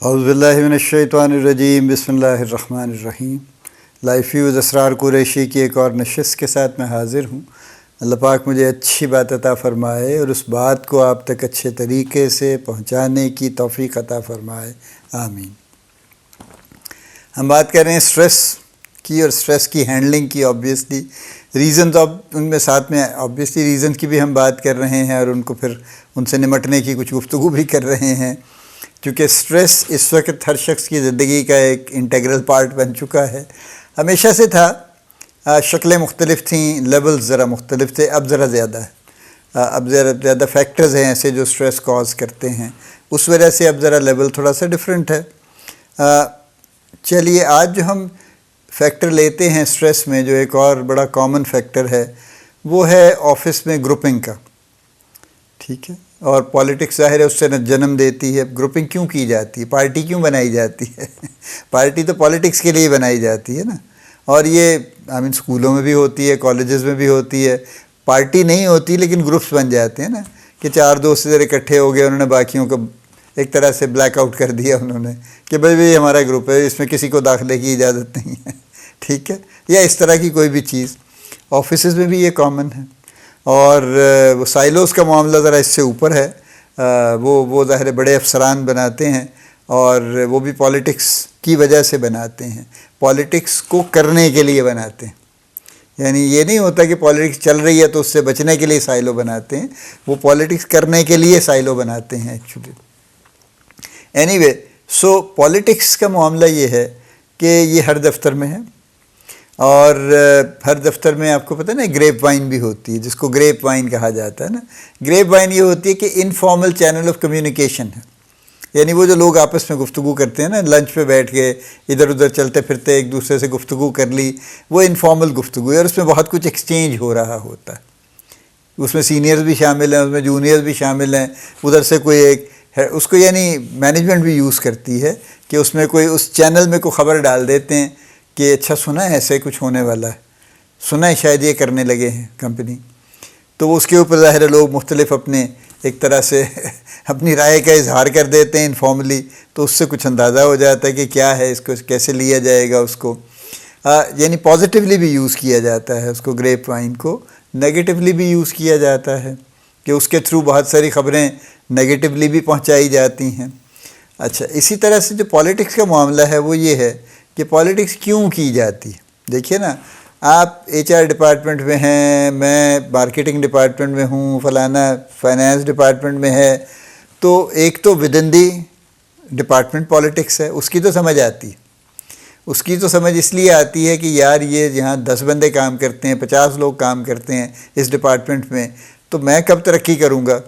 اعوذ باللہ من الشیطان الرجیم، بسم اللہ الرحمن الرحیم۔ لائف فیوز اسرار قریشی کی ایک اور نشست کے ساتھ میں حاضر ہوں۔ اللہ پاک مجھے اچھی بات عطا فرمائے اور اس بات کو آپ تک اچھے طریقے سے پہنچانے کی توفیق عطا فرمائے، آمین۔ ہم بات کر رہے ہیں اسٹریس کی اور اسٹریس کی ہینڈلنگ کی۔ آبویسلی ریزنز ان میں ساتھ میں آبویسلی ریزن کی بھی ہم بات کر رہے ہیں اور ان کو پھر ان سے نمٹنے کی کچھ گفتگو بھی کر رہے ہیں، کیونکہ اسٹریس اس وقت ہر شخص کی زندگی کا ایک انٹیگرل پارٹ بن چکا ہے۔ ہمیشہ سے تھا، شکلیں مختلف تھیں، لیولز ذرا مختلف تھے، اب ذرا زیادہ ہے۔ اب ذرا زیادہ فیکٹرز ہیں ایسے جو اسٹریس کاز کرتے ہیں، اس وجہ سے اب ذرا لیول تھوڑا سا ڈیفرنٹ ہے۔ چلیے آج جو ہم فیکٹر لیتے ہیں اسٹریس میں، جو ایک اور بڑا کامن فیکٹر ہے، وہ ہے آفس میں گروپنگ کا، ٹھیک ہے؟ اور پالیٹکس ظاہر ہے اس سے جنم دیتی ہے۔ گروپنگ کیوں کی جاتی ہے؟ پارٹی کیوں بنائی جاتی ہے؟ پارٹی تو پالیٹکس کے لیے بنائی جاتی ہے نا۔ اور یہ اسکولوں میں بھی ہوتی ہے، کالجز میں بھی ہوتی ہے۔ پارٹی نہیں ہوتی لیکن گروپس بن جاتے ہیں نا، کہ چار دوست ادھر اکٹھے ہو گئے، انہوں نے باقیوں کو ایک طرح سے بلیک آؤٹ کر دیا انہوں نے، کہ بھائی ہمارا گروپ ہے، اس میں کسی کو داخلے کی اجازت نہیں ہے، ٹھیک ہے؟ یا اس طرح کی کوئی بھی چیز۔ آفیسز میں بھی یہ کامن ہے، اور وہ سائلوز کا معاملہ ذرا اس سے اوپر ہے۔ وہ ظاہر بڑے افسران بناتے ہیں، اور وہ بھی پالیٹکس کی وجہ سے بناتے ہیں، پالیٹکس کو کرنے کے لیے بناتے ہیں۔ یعنی یہ نہیں ہوتا کہ پالیٹکس چل رہی ہے تو اس سے بچنے کے لیے سائلو بناتے ہیں، وہ پالیٹکس کرنے کے لیے سائلو بناتے ہیں actually. Any way, so politics کا معاملہ یہ ہے کہ یہ ہر دفتر میں ہے، اور ہر دفتر میں آپ کو پتہ ہے نا گریپ وائن بھی ہوتی ہے، جس کو گریپ وائن کہا جاتا ہے نا۔ گریپ وائن یہ ہوتی ہے کہ انفارمل چینل آف کمیونیکیشن ہے، یعنی وہ جو لوگ آپس میں گفتگو کرتے ہیں نا، لنچ پہ بیٹھ کے ادھر ادھر چلتے پھرتے ایک دوسرے سے گفتگو کر لی، وہ انفارمل گفتگو ہے، اور اس میں بہت کچھ ایکسچینج ہو رہا ہوتا ہے۔ اس میں سینئرز بھی شامل ہیں، اس میں جونیئرز بھی شامل ہیں، ادھر سے کوئی ایک ہے، اس کو یعنی مینجمنٹ بھی یوز کرتی ہے کہ اس میں کوئی اس چینل میں کوئی خبر ڈال دیتے ہیں کہ اچھا سنا ہے ایسے کچھ ہونے والا ہے، سنا ہے شاید یہ کرنے لگے ہیں کمپنی، تو وہ اس کے اوپر ظاہر لوگ مختلف اپنے ایک طرح سے اپنی رائے کا اظہار کر دیتے ہیں انفارملی، تو اس سے کچھ اندازہ ہو جاتا ہے کہ کیا ہے، اس کو کیسے لیا جائے گا اس کو۔ یعنی پازیٹیولی بھی یوز کیا جاتا ہے اس کو، گریپ وائن کو نیگیٹیولی بھی یوز کیا جاتا ہے کہ اس کے تھرو بہت ساری خبریں نیگیٹیولی بھی پہنچائی جاتی ہیں۔ اچھا، اسی طرح سے جو پالیٹکس کا معاملہ ہے وہ یہ ہے کہ پالیٹکس کیوں کی جاتی ہے۔ دیکھیے نا، آپ ایچ آر ڈپارٹمنٹ میں ہیں، میں مارکیٹنگ ڈپارٹمنٹ میں ہوں، فلانا فائنانس ڈپارٹمنٹ میں ہے، تو ایک تو with in the department politics ہے، اس کی تو سمجھ آتی ہے۔ اس کی تو سمجھ اس لیے آتی ہے کہ یار یہ جہاں 10 بندے کام کرتے ہیں، 50 لوگ کام کرتے ہیں اس ڈپارٹمنٹ میں، تو میں کب ترقی کروں گا؟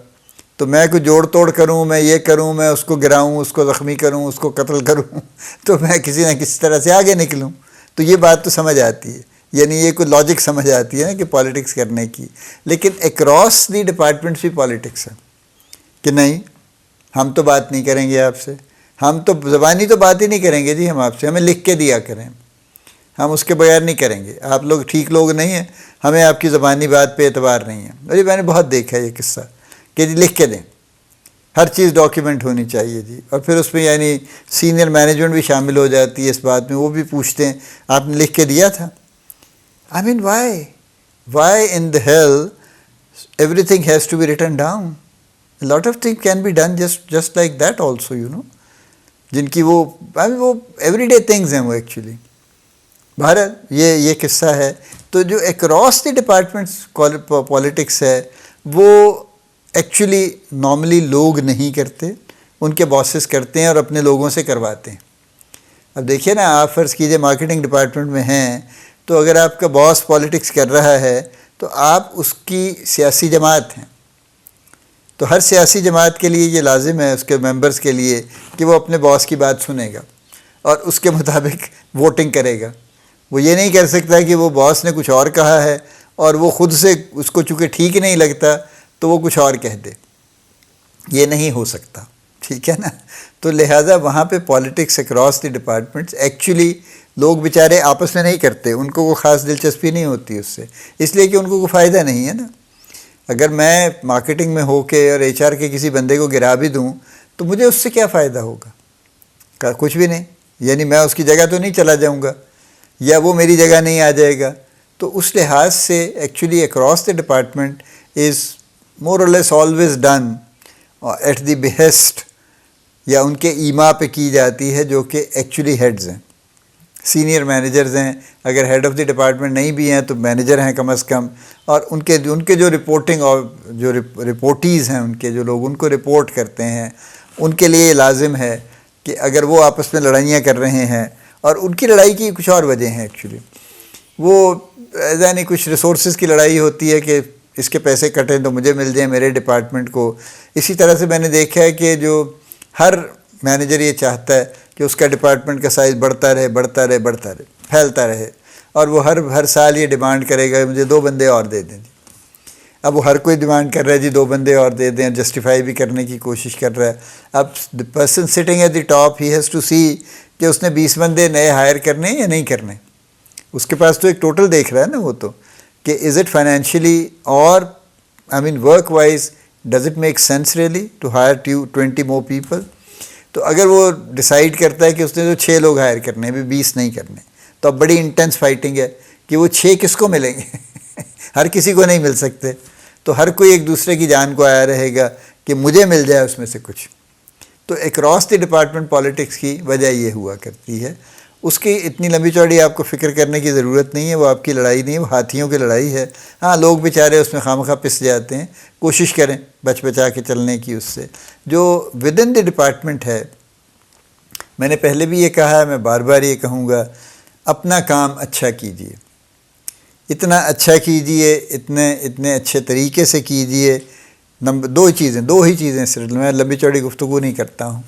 تو میں کوئی جوڑ توڑ کروں، میں یہ کروں، میں اس کو گراؤں، اس کو زخمی کروں، اس کو قتل کروں، تو میں کسی نہ کسی طرح سے آگے نکلوں۔ تو یہ بات تو سمجھ آتی ہے، یعنی یہ کوئی لاجک سمجھ آتی ہے نا کہ پالیٹکس کرنے کی۔ لیکن اکراس دی ڈپارٹمنٹس بھی پالیٹکس ہے کہ نہیں، ہم تو بات نہیں کریں گے آپ سے، ہم تو زبانی تو بات ہی نہیں کریں گے جی، ہم آپ سے، ہمیں لکھ کے دیا کریں، ہم اس کے بغیر نہیں کریں گے، آپ لوگ ٹھیک لوگ نہیں ہیں، ہمیں آپ کی زبانی بات پہ اعتبار نہیں ہے۔ ارے میں نے بہت دیکھا ہے یہ قصہ کہ جی لکھ کے دیں، ہر چیز ڈاکیومنٹ ہونی چاہیے جی، اور پھر اس میں یعنی سینئر مینجمنٹ بھی شامل ہو جاتی ہے اس بات میں، وہ بھی پوچھتے ہیں آپ نے لکھ کے دیا تھا؟ I mean why in the hell everything has to be written down? A lot of things can be done just like that also, you know. جن کی وہ ایوری ڈے تھنگز ہیں وہ ایکچولی۔ بہرحال یہ قصہ ہے۔ تو جو اکراس دی ڈپارٹمنٹس پالیٹکس ہے، وہ ایکچولی نارملی لوگ نہیں کرتے، ان کے باسز کرتے ہیں اور اپنے لوگوں سے کرواتے ہیں۔ اب دیکھیے نا، آپ فرض کیجئے مارکیٹنگ ڈپارٹمنٹ میں ہیں، تو اگر آپ کا باس پالیٹکس کر رہا ہے تو آپ اس کی سیاسی جماعت ہیں، تو ہر سیاسی جماعت کے لیے یہ لازم ہے، اس کے ممبرز کے لیے، کہ وہ اپنے باس کی بات سنے گا اور اس کے مطابق ووٹنگ کرے گا۔ وہ یہ نہیں کر سکتا کہ وہ باس نے کچھ اور کہا ہے اور وہ خود سے اس کو چونکہ ٹھیک نہیں لگتا تو وہ کچھ اور کہہ دے، یہ نہیں ہو سکتا، ٹھیک ہے نا۔ تو لہٰذا وہاں پہ politics across the departments actually لوگ بیچارے آپس میں نہیں کرتے، ان کو کوئی خاص دلچسپی نہیں ہوتی اس سے، اس لیے کہ ان کو کوئی فائدہ نہیں ہے نا۔ اگر میں مارکیٹنگ میں ہو کے اور ایچ آر کے کسی بندے کو گرا بھی دوں تو مجھے اس سے کیا فائدہ ہوگا؟ کہا کچھ بھی نہیں، یعنی میں اس کی جگہ تو نہیں چلا جاؤں گا یا وہ میری جگہ نہیں آ جائے گا. تو اس لحاظ سے actually across the department is more or less always done at the behest یا ان کے ایما پہ کی جاتی ہے جو کہ ایکچولی ہیڈز ہیں، سینئر مینیجرز ہیں. اگر ہیڈ آف دی ڈپارٹمنٹ نہیں بھی ہیں تو مینیجر ہیں کم از کم، اور ان کے جو رپورٹنگ اور جو رپورٹیز ہیں، ان کے جو لوگ ان کو رپورٹ کرتے ہیں، ان کے لیے لازم ہے کہ اگر وہ آپس میں لڑائیاں کر رہے ہیں، اور ان کی لڑائی کی کچھ اور وجہ ہیں ایکچولی، وہ یعنی کچھ ریسورسز کی لڑائی ہوتی ہے کہ اس کے پیسے کٹیں تو مجھے مل جائیں میرے ڈپارٹمنٹ کو. اسی طرح سے میں نے دیکھا ہے کہ جو ہر مینیجر یہ چاہتا ہے کہ اس کا ڈپارٹمنٹ کا سائز بڑھتا رہے بڑھتا رہے بڑھتا رہے پھیلتا رہے، اور وہ ہر سال یہ ڈیمانڈ کرے گا مجھے 2 بندے اور دے دیں. اب وہ ہر کوئی ڈیمانڈ کر رہا ہے جی 2 بندے اور دے دیں، جسٹیفائی بھی کرنے کی کوشش کر رہا ہے. اب the person sitting at the top he has to see کہ اس نے 20 بندے نئے ہائر کرنے یا نہیں کرنے. اس کے پاس تو ایک ٹوٹل دیکھ رہا ہے نا وہ تو، کہ از it financially or I mean work wise does it make sense really to hire 20 more people. تو اگر وہ ڈیسائیڈ کرتا ہے کہ اس نے تو 6 لوگ ہائر کرنے ہیں، ابھی 20 نہیں کرنے، تو اب بڑی انٹینس فائٹنگ ہے کہ وہ 6 کس کو ملیں گے ہر کسی کو نہیں مل سکتے. تو ہر کوئی ایک دوسرے کی جان کو آیا رہے گا کہ مجھے مل جائے اس میں سے کچھ. تو اکراس دی ڈپارٹمنٹ پالیٹکس کی وجہ یہ ہوا کرتی ہے. اس کی اتنی لمبی چوڑی آپ کو فکر کرنے کی ضرورت نہیں ہے، وہ آپ کی لڑائی نہیں ہے، وہ ہاتھیوں کی لڑائی ہے. ہاں لوگ بیچارے اس میں خواہ پس جاتے ہیں، کوشش کریں بچا کے چلنے کی. اس سے جو ود ان دی ڈپارٹمنٹ ہے، میں نے پہلے بھی یہ کہا ہے، میں بار بار یہ کہوں گا، اپنا کام اچھا کیجیے، اتنا اچھا کیجیے، اتنے اچھے طریقے سے کیجیے. دو ہی چیزیں صرف، میں لمبی چوڑی گفتگو نہیں کرتا ہوں.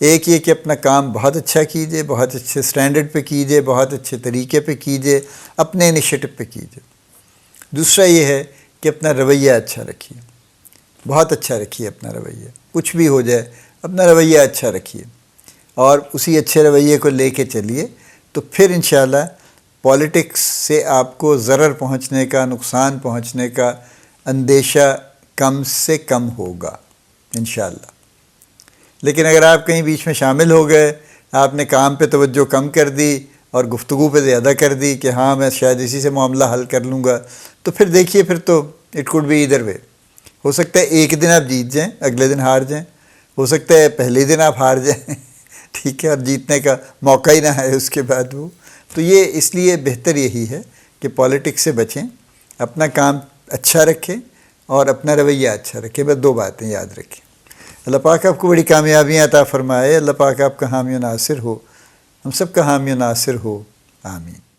ایک یہ کہ اپنا کام بہت اچھا کیجیے، بہت اچھے سٹینڈرڈ پہ کیجیے، بہت اچھے طریقے پہ کیجیے، اپنے انیشیٹو پہ کیجیے. دوسرا یہ ہے کہ اپنا رویہ اچھا رکھیے، بہت اچھا رکھیے اپنا رویہ. کچھ بھی ہو جائے اپنا رویہ اچھا رکھیے، اور اسی اچھے رویے کو لے کے چلیے. تو پھر انشاءاللہ پالیٹکس سے آپ کو ضرر پہنچنے کا، نقصان پہنچنے کا اندیشہ کم سے کم ہوگا انشاءاللہ. لیکن اگر آپ کہیں بیچ میں شامل ہو گئے، آپ نے کام پہ توجہ کم کر دی اور گفتگو پہ زیادہ کر دی کہ ہاں میں شاید اسی سے معاملہ حل کر لوں گا، تو پھر دیکھیے پھر تو اٹ کوڈ بی ایدر وے. ہو سکتا ہے ایک دن آپ جیت جائیں، اگلے دن ہار جائیں، ہو سکتا ہے پہلے دن آپ ہار جائیں ٹھیک ہے، اور جیتنے کا موقع ہی نہ ہے اس کے بعد وہ. تو یہ اس لیے بہتر یہی ہے کہ پالیٹکس سے بچیں، اپنا کام اچھا رکھیں اور اپنا رویہ اچھا رکھیں. بس 2 باتیں یاد رکھیں. اللہ پاک آپ کو بڑی کامیابیاں عطا فرمائے. اللہ پاک آپ کا حامی و ناصر ہو، ہم سب کا حامی و ناصر ہو. آمین.